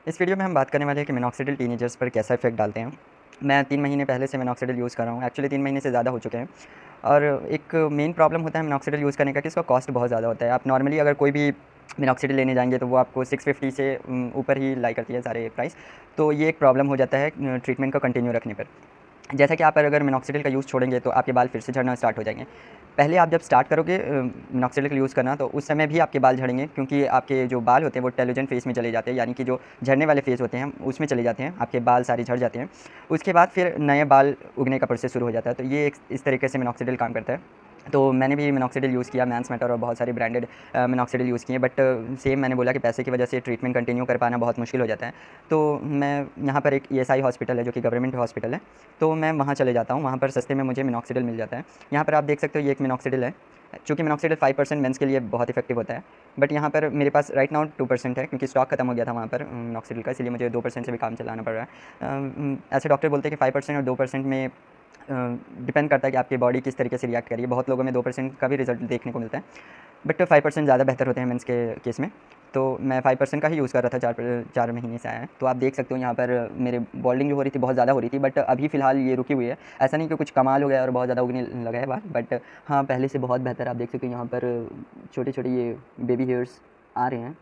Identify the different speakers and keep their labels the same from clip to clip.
Speaker 1: इस वीडियो में हम बात करने वाले हैं कि मिनॉक्सिडिल टीनेजर्स पर कैसा इफेक्ट डालते हैं। मैं 3 महीने पहले से मिनॉक्सिडिल यूज़ कर रहा हूँ। एक्चुअली 3 महीने से ज़्यादा हो चुके हैं और एक मेन प्रॉब्लम होता है मिनॉक्सिडिल यूज़ करने का कि इसका कॉस्ट बहुत ज़्यादा होता है। आप नॉर्मली अगर कोई भी मिनॉक्सिडिल लेने जाएँगे तो वो आपको 650 से ऊपर ही लाई करती है सारे प्राइस। तो ये एक प्रॉब्लम हो जाता है ट्रीटमेंट को कंटिन्यू रखने पर। जैसा कि आप अगर मिनॉक्सिडिल का यूज़ छोड़ेंगे तो आपके बाल फिर से झड़ना स्टार्ट हो जाएंगे। पहले आप जब स्टार्ट करोगे मिनॉक्सिडिल का यूज़ करना तो उस समय भी आपके बाल झड़ेंगे, क्योंकि आपके जो बाल होते हैं वो टेलोजन फेज़ में चले जाते हैं, यानी कि जो झड़ने वाले फेज़ होते हैं उसमें चले जाते हैं, आपके बाल सारे झड़ जाते हैं। उसके बाद फिर नए बाल उगने का प्रोसेस शुरू हो जाता है। तो ये एक इस तरीके से मिनॉक्सिडिल काम करता है। तो मैंने भी मिनॉक्सिडिल यूज़ किया, मैंस मैटर और बहुत सारी ब्रांडेड मिनॉक्सिडिल यूज़ किए, बट सेम मैंने बोला कि पैसे की वजह से ट्रीटमेंट कंटिन्यू कर पाना बहुत मुश्किल हो जाता है। तो मैं यहाँ पर एक ईएसआई हॉस्पिटल है जो कि गवर्नमेंट हॉस्पिटल है, तो मैं वहाँ चले जाता हूँ। वहाँ पर सस्ते में मुझे मिनॉक्सिडिल मिल जाता है। यहाँ पर आप देख सकते हो ये एक मिनॉक्सिडिल है। चूँकि मिनॉक्सिडिल 5% मेंस के लिए बहुत इफेक्टिव होता है, बट यहाँ पर मेरे पास राइट नाउ 2% है, क्योंकि स्टॉक खत्म हो गया था वहाँ पर मिनॉक्सिडिल का, इसलिए मुझे 2% से भी काम चलाना पड़ रहा है। ऐसे डॉक्टर बोलते हैं कि 5% और 2% में डिपेंड करता है कि आपकी बॉडी किस तरीके से रिएक्ट करिए। बहुत लोगों में 2% का भी रिजल्ट देखने को मिलता है, बट 5% ज़्यादा बेहतर होते हैं मेंस के केस में। तो मैं 5% का ही यूज़ कर रहा था, 4 महीने से आया है। तो आप देख सकते हो यहाँ पर मेरे बॉल्डिंग जो हो रही थी बहुत ज़्यादा हो रही थी, बट अभी फ़िलहाल ये रुकी हुई है। ऐसा नहीं कि कुछ कमाल हो गया और बहुत ज़्यादा उगने लगा है बाल, बट हाँ, पहले से बहुत बेहतर। आप देख सकते हो यहाँ पर छोटे-छोटे ये बेबी हेयर्स आ रहे हैं।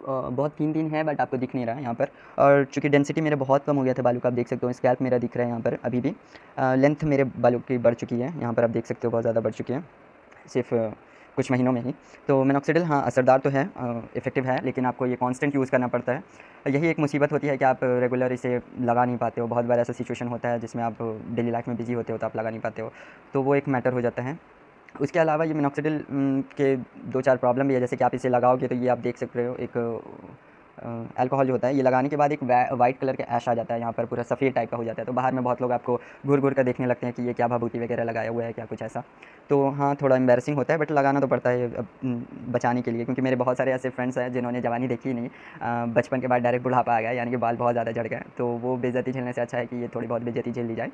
Speaker 1: बहुत थीन-थीन है, बट आपको दिख नहीं रहा है यहाँ पर। और चूँकि डेंसिटी मेरे बहुत कम हो गया था बालों का, आप देख सकते हो स्कैल्प मेरा दिख रहा है यहाँ पर अभी भी। लेंथ मेरे बालों की बढ़ चुकी है, यहाँ पर आप देख सकते हो बहुत ज़्यादा बढ़ चुकी है, सिर्फ़ कुछ महीनों में ही। तो मिनॉक्सिडिल हाँ, असरदार तो है, इफ़ेक्टिव है, लेकिन आपको ये कांस्टेंट यूज़ करना पड़ता है। यही एक मुसीबत होती है कि आप रेगुलर इसे लगा नहीं पाते हो। बहुत बार ऐसा सिचुएशन होता है जिसमें आप डेली लाइफ़ में बिज़ी होते हो तो आप लगा नहीं पाते हो, तो वो एक मैटर हो जाता है। उसके अलावा ये मिनॉक्सिडिल के 2-4 प्रॉब्लम भी है, जैसे कि आप इसे लगाओगे तो ये आप देख सकते हो एक अल्कोहल जो होता है, ये लगाने के बाद एक वाइट कलर का ऐश आ जाता है, यहाँ पर पूरा सफ़ेद टाइप का हो जाता है। तो बाहर में बहुत लोग आपको घूर-घूर कर देखने लगते हैं कि ये क्या भभूति वगैरह लगाया हुआ है, क्या कुछ ऐसा। तो हाँ, थोड़ा एम्बैरेसिंग होता है, बट लगाना तो पड़ता है अब बचाने के लिए, क्योंकि मेरे बहुत सारे ऐसे फ्रेंड्स हैं जिन्होंने जवानी देखी ही नहीं। बचपन के बाद डायरेक्ट बुढ़ापा आ गया, यानी कि बाल बहुत ज़्यादा झड़ गए। तो वो बेइज़्ज़ती झेलने से अच्छा है कि ये थोड़ी बहुत बेइज़्ज़ती झेल ली जाए।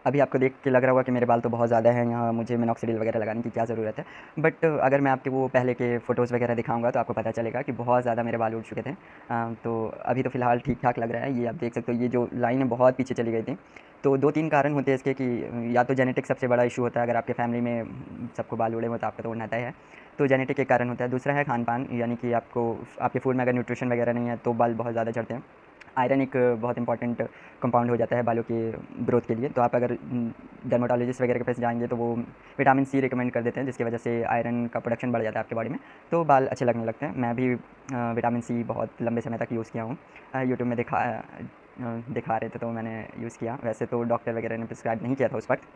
Speaker 1: अभी आपको देख के लग रहा होगा कि मेरे बाल तो बहुत ज़्यादा हैं, यहाँ मुझे मिनॉक्सिडिल वगैरह लगाने की क्या ज़रूरत है। बट अगर मैं आपको वो पहले के फ़ोटोज़ वगैरह दिखाऊँगा तो आपको पता चलेगा कि बहुत ज़्यादा मेरे बाल उड़ चुके थे। तो अभी तो फ़िलहाल ठीक-ठाक लग रहा है। ये आप देख सकते हो, ये जो लाइन है बहुत पीछे चली गई थी। तो 2-3 कारण होते हैं इसके कि या तो जेनेटिक सबसे बड़ा इश्यू होता है, अगर आपके फैमिली में सबको बाल उड़े हुए तो आपका तो उड़ना तय है। तो जेनेटिक एक कारण होता है। दूसरा है खान-पान, यानी कि आपको आपके फूड में अगर न्यूट्रिशन वगैरह नहीं है तो बाल बहुत ज़्यादा झड़ते हैं। आयरन एक बहुत इंपॉर्टेंट कंपाउंड हो जाता है बालों के ग्रोथ के लिए। तो आप अगर डर्मेटोलॉजिस्ट वगैरह के पास जाएँगे तो वो विटामिन सी रिकमेंड कर देते हैं, जिसकी वजह से आयरन का प्रोडक्शन बढ़ जाता है आपके बॉडी में, तो बाल अच्छे लगने लगते हैं। मैं भी विटामिन सी बहुत लंबे समय तक यूज़ किया हूँ। यूट्यूब में दिखा रहे थे तो मैंने यूज़ किया। वैसे तो डॉक्टर वगैरह ने प्रिस्क्राइब नहीं किया था उस वक़्त।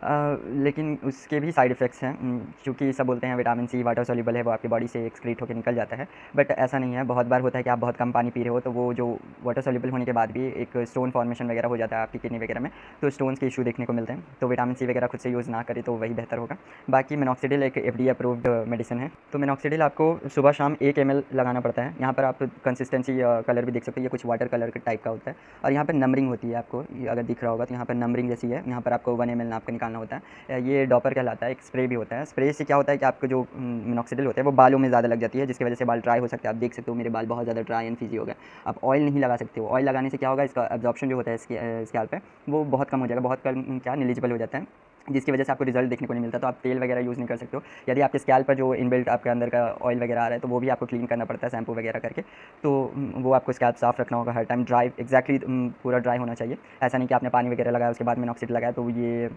Speaker 1: लेकिन उसके भी साइड इफ़ेक्ट्स हैं। चूँकि सब बोलते हैं विटामिन सी वाटर सॉल्युबल है, वो आपकी बॉडी से एक्सक्रीट होके निकल जाता है, बट ऐसा नहीं है। बहुत बार होता है कि आप बहुत कम पानी पी रहे हो, तो वो जो वाटर सॉल्युबल होने के बाद भी एक स्टोन फॉर्मेशन वगैरह हो जाता है आपकी किडनी वगैरह में, तो स्टोन्स के इश्यू देखने को मिलते हैं। तो विटामिन सी वगैरह खुद से यूज़ ना करें तो वही बेहतर होगा। बाकी मिनॉक्सिडिल एक एफडीए अप्रूव्ड मेडिसिन है। तो मिनॉक्सिडिल आपको सुबह-शाम 1 एमएल लगाना पड़ता है। यहाँ पर आप कंसिस्टेंसी कलर भी देख सकते हो, ये कुछ वाटर कलर के टाइप का होता है और यहाँ पे नंबरिंग होती है आपको, ये अगर दिख रहा होगा तो यहाँ पर नंबरिंग जैसी है। यहाँ पर आपको 1 एमएल नाप के निकालना होता है। ये डॉपर कहलाता है। एक स्प्रे भी होता है। स्प्रे से क्या होता है कि आपको जो मिनॉक्सिडिल होता है वो बालों में ज़्यादा लग जाती है, जिसकी वजह से बाल ड्राई हो सकते हैं। आप देख सकते हो मेरे बाल बहुत ज़्यादा ड्राई एंड फ्रीज़ी हो गए। आप ऑयल नहीं लगा सकते हो। ऑयल लगाने से क्या होगा, इसका एब्जॉर्प्शन जो होता है इसके स्कैल्प पे, वो बहुत कम हो जाएगा, बहुत कम क्या नेग्लिजिबल हो जाता है, जिसकी वजह से आपको रिजल्ट देखने को नहीं मिलता। तो आप तेल वगैरह यूज़ नहीं कर सकते हो। यदि आपके स्कैल्प पर जो इनबिल्ट आपके अंदर का ऑयल वगैरह आ रहा है तो वो भी आपको क्लीन करना पड़ता है शैम्पू वगैरह करके। तो वो आपको स्कैल्प साफ़ रखना होगा हर टाइम, ड्राई एग्जैक्टली पूरा ड्राई होना चाहिए। ऐसा नहीं कि आपने पानी वगैरह लगाया उसके बाद मिनॉक्सिडिल लगाया तो ये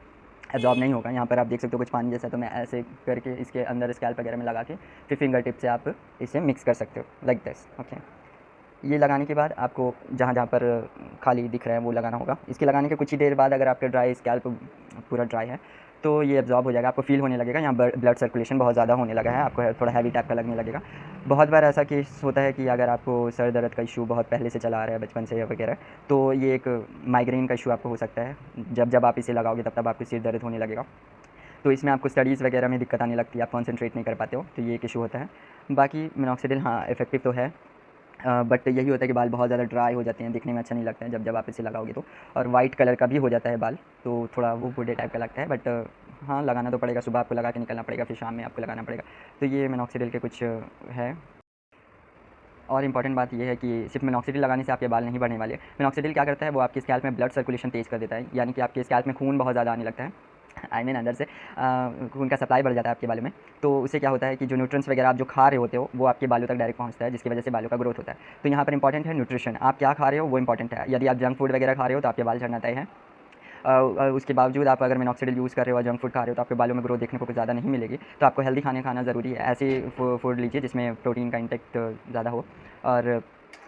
Speaker 1: एब्ज़ॉर्ब नहीं होगा। यहाँ पर आप देख सकते हो कुछ पानी जैसा, तो मैं ऐसे करके इसके अंदर स्कैल्प वगैरह में लगा के फिर फिंगर टिप से आप इसे मिक्स कर सकते हो, लाइक दिस। ओके, ये लगाने के बाद आपको जहाँ-जहाँ पर खाली दिख रहा है वो लगाना होगा। इसके लगाने के कुछ ही देर बाद अगर आपका ड्राई स्कैल्प पूरा ड्राई है तो ये एब्ज़ॉर्ब हो जाएगा, आपको फ़ील होने लगेगा यहाँ ब्लड सर्कुलेशन बहुत ज़्यादा होने लगा है, आपको थोड़ा हैवी टाइप का लगने लगेगा। बहुत बार ऐसा केस होता है कि अगर आपको सर दर्द का इश्यू बहुत पहले से चला आ रहा है बचपन से या वगैरह, तो ये एक माइग्रेन का इश्यू आपको हो सकता है। जब आप इसे लगाओगे तब आपको सिर दर्द होने लगेगा। तो इसमें आपको स्टडीज़ वगैरह में दिक्कत आने लगती है, आप कॉन्सन्ट्रेट नहीं कर पाते हो, तो ये एक इशू होता है। बाकी मिनॉक्सिडिल हाँ, इफ़ेक्टिव तो है, बट यही होता है कि बाल बहुत ज़्यादा ड्राई हो जाते हैं, दिखने में अच्छा नहीं लगता है जब आप इसे लगाओगे तो। और वाइट कलर का भी हो जाता है बाल, तो थोड़ा वो बूढ़े टाइप का लगता है, बट हाँ, लगाना तो पड़ेगा। सुबह आपको लगा के निकलना पड़ेगा, फिर शाम में आपको लगाना पड़ेगा। तो ये मिनॉक्सिडिल के कुछ है। और इम्पॉर्टेंट बात ये है कि सिर्फ मिनॉक्सिडिल लगाने से आपके बाल नहीं बढ़ने वाले। मिनॉक्सिडिल क्या करता है, वो आपकी स्कैल्प में ब्लड सर्कुलेशन तेज़ कर देता है, यानी कि आपके स्कैल्प में खून बहुत ज़्यादा आने लगता है। आई मीन अंदर से खून का सप्लाई बढ़ जाता है आपके बालों में। तो उससे क्या होता है कि जो न्यूट्रिएंट्स वगैरह आप जो खा रहे होते हो वो आपके बालों तक डायरेक्ट पहुँचता है, जिसकी वजह से बालों का ग्रोथ होता है। तो यहाँ पर इंपॉर्टेंट है न्यूट्रिशन, आप क्या खा रहे हो वो इंपॉर्टेंट है। यदि आप जंक फूड वगैरह खा रहे हो तो आपके बाल झड़ना तय है। उसके बावजूद आप अगर मिनॉक्सिडिल यूज़ कर रहे हो और जंक फूड खा रहे हो तो आपके बालों में ग्रोथ देखने को कुछ ज़्यादा नहीं मिलेगी। तो आपको हेल्दी खाने खाना ज़रूरी है। ऐसे फूड लीजिए जिसमें प्रोटीन का इंटेक ज़्यादा हो, और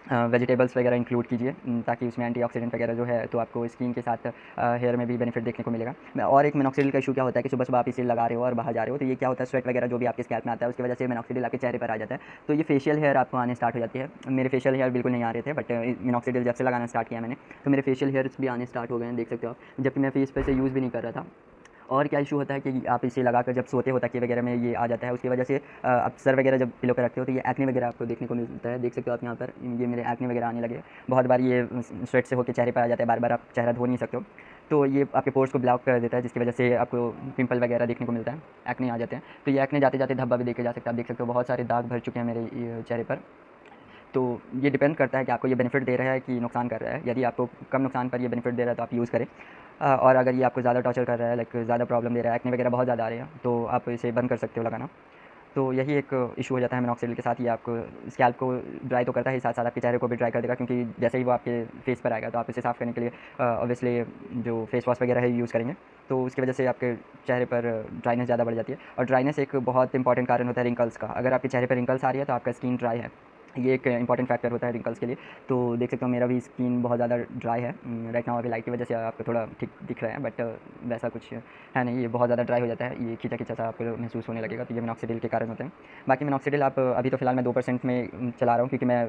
Speaker 1: वेजिटेबल्स वगैरह इंक्लूड कीजिए, ताकि उसमें एंटीऑक्सीडेंट वगैरह जो है तो आपको स्किन के साथ हेयर में भी बेनिफिट देखने को मिलेगा। और एक मिनॉक्सिडिल का इशू क्या होता है कि सुबह-सुबह आप इसे लगा रहे हो और बाहर जा रहे हो, तो ये क्या होता है, स्वेट वगैरह जो भी आपके स्कैल्प में आता है उसकी वजह से मिनॉक्सिडिल आपके चेहरे पर आ जाता है। तो ये फेशियल हेयर आपको आने स्टार्ट हो जाती है। मेरे फेशियल हेयर बिल्कुल नहीं आ रहे थे, बट मिनॉक्सिडिल जब से लगाना स्टार्ट किया मैंने, तो मेरे फेशियल हेयर्स भी आने स्टार्ट हो गए हैं, देख सकते हो आप। जबकि मैं फेस पे इसे यूज़ भी नहीं कर रहा था। और क्या इशू होता है कि आप इसे लगाकर जब सोते हो तकिए वगैरह में ये आ जाता है, उसकी वजह से आप सर वगैरह जब पिलो पे रखते हो तो ये एक्ने वगैरह आपको देखने को मिलता है। देख सकते हो आप यहाँ पर, ये मेरे एक्ने वगैरह आने लगे। बहुत बार ये स्वेट से होकर चेहरे पर आ जाता है, बार-बार आप चेहरा धो नहीं सकते हो। तो ये आपके पोर्स को ब्लॉक कर देता है, जिसकी वजह से आपको पिंपल वगैरह देखने को मिलता है, एक्ने आ जाते हैं। तो ये एक्ने जाते-जाते धब्बा भी देखे जा सकता है। आप देख सकते हो बहुत सारे दाग भर चुके हैं मेरे ये चेहरे पर। तो ये डिपेंड करता है कि आपको ये बेनिफिट दे रहा है कि नुकसान कर रहा है। यदि आपको कम नुकसान पर ये बेनिफिट दे रहा है तो आप यूज़ करें। और अगर ये आपको ज़्यादा टॉर्चर कर रहा है, लाइक ज़्यादा प्रॉब्लम दे रहा है, एक्ने वगैरह बहुत ज़्यादा आ रहे हैं, तो आप इसे बंद कर सकते हो लगाना। तो यही एक इशू हो जाता है मिनॉक्सिडिल के साथ। ये आपको स्कैल्प को ड्राई तो करता है ही, साथ-साथ आपके चेहरे को भी ड्राई कर देगा, क्योंकि जैसे ही वो आपके फेस पर आएगा तो आप इसे साफ़ करने के लिए ऑब्वियसली जो फेस वॉश वगैरह है यूज़ करेंगे। तो उसकी वजह से आपके चेहरे पर ड्राइनेस ज़्यादा बढ़ जाती है, और ड्राइनेस एक बहुत इंपॉर्टेंट कारण होता है रिंकल्स का। अगर आपके चेहरे पर रिंकल्स आ रही है तो आपका स्किन ड्राई है। ये एक इंपॉर्टेंट फैक्टर होता है रिंकल्स के लिए। तो देख सकते हो मेरा भी स्किन बहुत ज़्यादा ड्राई है। राइट नाउ अभी लाइट की वजह से आपको थोड़ा ठीक दिख रहा है, बट वैसा कुछ है नहीं, ये बहुत ज़्यादा ड्राई हो जाता है। ये खींचा-खींचा सा आपको महसूस होने लगेगा, तो ये मिनॉक्सिडिल के कारण होते हैं। बाकी मिनॉक्सिडिल आप अभी तो फ़िलहाल मैं 2% में चला रहा हूँ, क्योंकि मैं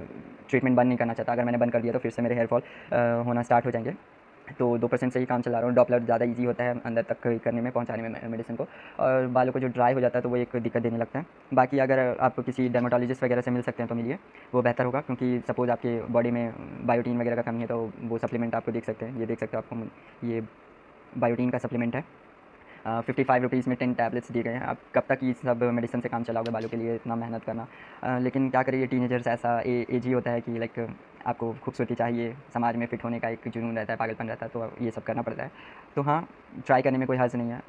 Speaker 1: ट्रीटमेंट बंद नहीं करना चाहता। अगर मैंने बंद कर दिया तो फिर से मेरे हेयर फॉल होना स्टार्ट हो जाएँगे। तो 2% से ही काम चला रहा हूँ। डॉपलर ज़्यादा ईज़ी होता है अंदर तक करने में, पहुँचाने में मेडिसिन को, और बालों को जो ड्राई हो जाता है तो वो एक दिक्कत देने लगता है। बाकी अगर आप किसी डर्मेटोलॉजिस्ट वगैरह से मिल सकते हैं तो मिलिए, वो बेहतर होगा, क्योंकि सपोज़ आपके बॉडी में बायोटीन वगैरह का कमी है तो वो सप्लीमेंट आपको देख सकते हैं। ये देख सकते हो आपको, ये बायोटीन का सप्लीमेंट है। 55 रुपीज़ में 10 टैबलेट्स दिए गए हैं। आप कब तक ये सब मेडिसिन से काम चलाओगे बालों के लिए, इतना मेहनत करना। लेकिन क्या करिए, टीनेजर्स ऐसा एज ही होता है कि लाइक आपको खूबसूरती चाहिए, समाज में फ़िट होने का एक जुनून रहता है, पागलपन रहता है, तो ये सब करना पड़ता है। तो हाँ, ट्राई करने में कोई हर्ज नहीं है।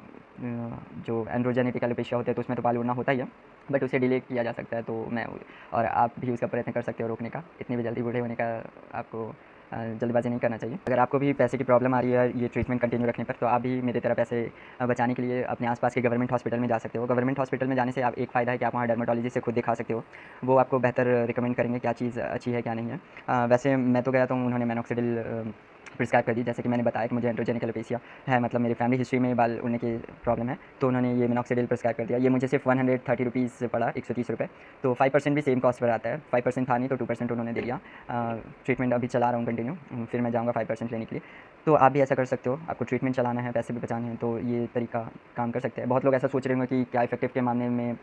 Speaker 1: जो एंड्रोजेनिक एलोपेशिया होता है तो उसमें तो बाल उड़ना होता ही है, बट उसे डिले किया जा सकता है। तो मैं और आप भी उसका प्रयत्न कर सकते हो रोकने का। इतनी भी जल्दी बूढ़े होने का आपको जल्दबाज़ी नहीं करना चाहिए। अगर आपको भी पैसे की प्रॉब्लम आ रही है ये ट्रीटमेंट कंटिन्यू रखने पर, तो आप भी मेरी तरह पैसे बचाने के लिए अपने आस-पास के गवर्नमेंट हॉस्पिटल में जा सकते हो। गवर्नमेंट हॉस्पिटल में जाने से आप एक फ़ायदा है कि आप वहाँ डर्मेटोलॉजिस्ट से खुद दिखा सकते हो। वो आपको बेहतर रिकमेंड करेंगे क्या चीज़ अच्छी है, क्या नहीं है। वैसे मैं तो गया था, उन्होंने मिनॉक्सिडिल प्रिस्क्राइब कर दी। जैसे कि मैंने बताया कि मुझे एंड्रोजेनिक एलोपेशिया है, मतलब मेरी फैमिली हिस्ट्री में बाल उड़ने की प्रॉब्लम है, तो उन्होंने ये मिनॉक्सिडिल प्रिस्क्राइब कर दिया। ये मुझे सिर्फ 130 रुपीज़ पड़ा, 130 रुपये। तो 5% भी सेम कॉस्ट पर आता है। 5% था नहीं तो 2% उन्होंने दे दिया। ट्रीटमेंट अभी चला रहा हूँ कंटिन्यू, फिर मैं जाऊँगा 5% लेने के लिए। तो आप भी ऐसा कर सकते हो, आपको ट्रीटमेंट चलाना है, पैसे भी बचाने हैं, तो ये तरीका काम कर सकते हैं। बहुत लोग ऐसा सोच रहे होंगे कि क्या इफ़ेक्टिव के मामले में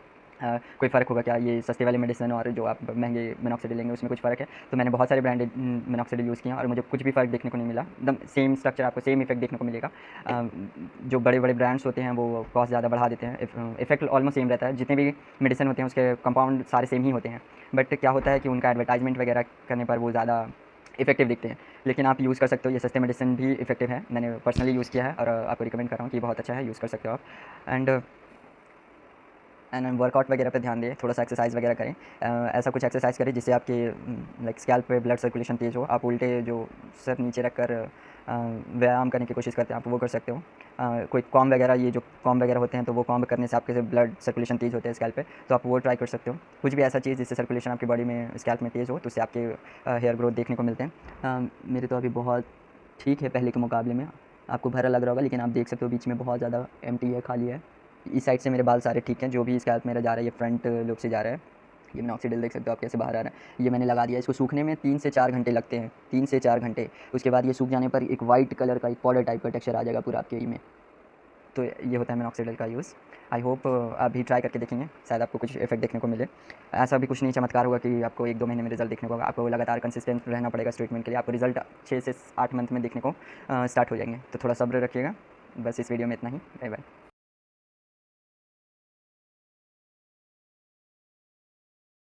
Speaker 1: कोई फ़र्क होगा क्या, ये सस्ते वाले मेडिसिन और जो आप महँगे मिनॉक्सिडिल लेंगे उसमें कुछ फ़र्क है? तो मैंने बहुत सारे ब्रांडेड मिनॉक्सिडिल यूज़ किए हैं और मुझे कुछ भी फ़र्क देखने को नहीं मिला। एकदम सेम स्ट्रक्चर, आपको सेम इफ़ेक्ट देखने को मिलेगा। जो बड़े-बड़े ब्रांड्स होते हैं वो कॉस्ट ज़्यादा बढ़ा देते हैं। इफ़ेक्ट ऑलमोस्ट सेम रहता है। जितने भी मेडिसिन होते हैं उसके कंपाउंड सारे सेम ही होते हैं। बट क्या होता है कि उनका एडवर्टाइज़मेंट वगैरह करने पर वो ज़्यादा इफ़ेक्टिव दिखते हैं। लेकिन आप यूज़ कर सकते हो, ये सस्ते मेडिसिन भी इफ़ेक्टिव है। मैंने पर्सनली यूज़ किया है और आपको रिकमेंड कर रहा हूँ कि बहुत अच्छा है, यूज़ कर सकते हो आप। एंड वर्कआउट वगैरह पे ध्यान दें, थोड़ा-सा एक्सरसाइज़ वगैरह करें। ऐसा कुछ एक्सरसाइज़ करें जिससे आपके लाइक स्कैल्प पे ब्लड सर्कुलेशन तेज़ हो। आप उल्टे जो सर नीचे रखकर व्यायाम करने की कोशिश करते हैं, आप वो कर सकते हो। कोई कॉम्ब वगैरह, ये जो कॉम्ब वगैरह होते हैं तो वो कॉम्ब करने से आपके ब्लड सर्कुलेशन तेज़ होते हैं स्कैल्प पे, तो आप वो ट्राई कर सकते हो। कुछ भी ऐसा चीज़ जिससे सर्कुलेशन आपकी बॉडी में, स्कैल्प में तेज़ हो, तो उससे आपके हेयर ग्रोथ देखने को मिलते हैं। मेरे तो अभी बहुत ठीक है पहले के मुकाबले में। आपको भरा लग रहा होगा, लेकिन आप देख सकते हो बीच में बहुत ज़्यादा एम्प्टी है, खाली है। इस साइड से मेरे बाल सारे ठीक हैं, जो भी स्कैल्प मेरा जा रहा है ये फ्रंट लुक से जा रहा है। ये मिनॉक्सिडिल देख सकते हो आप कैसे बाहर आ रहा है। ये मैंने लगा दिया, इसको सूखने में 3 से 4 घंटे लगते हैं, 3 से 4 घंटे। उसके बाद ये सूख जाने पर एक वाइट कलर का एक पाउडर टाइप का टेक्सचर आ जाएगा पूरा आपके ई में। तो ये होता है मिनॉक्सिडिल का यूज़। आई होप आप भी ट्राई करके देखेंगे, शायद आपको कुछ इफ़ेक्ट देखने को मिले। ऐसा भी कुछ नहीं चमत्कार होगा कि आपको 1-2 महीने में रिज़ल्ट देखने को होगा। आपको लगातार कंसिस्टेंट रहना पड़ेगा इस ट्रीटमेंट के लिए। आपको रिज़ल्ट 6 से 8 मंथ में देखने को स्टार्ट हो जाएँगे। तो थोड़ा सब्र रखिएगा। बस इस वीडियो में इतना ही। Bye bye.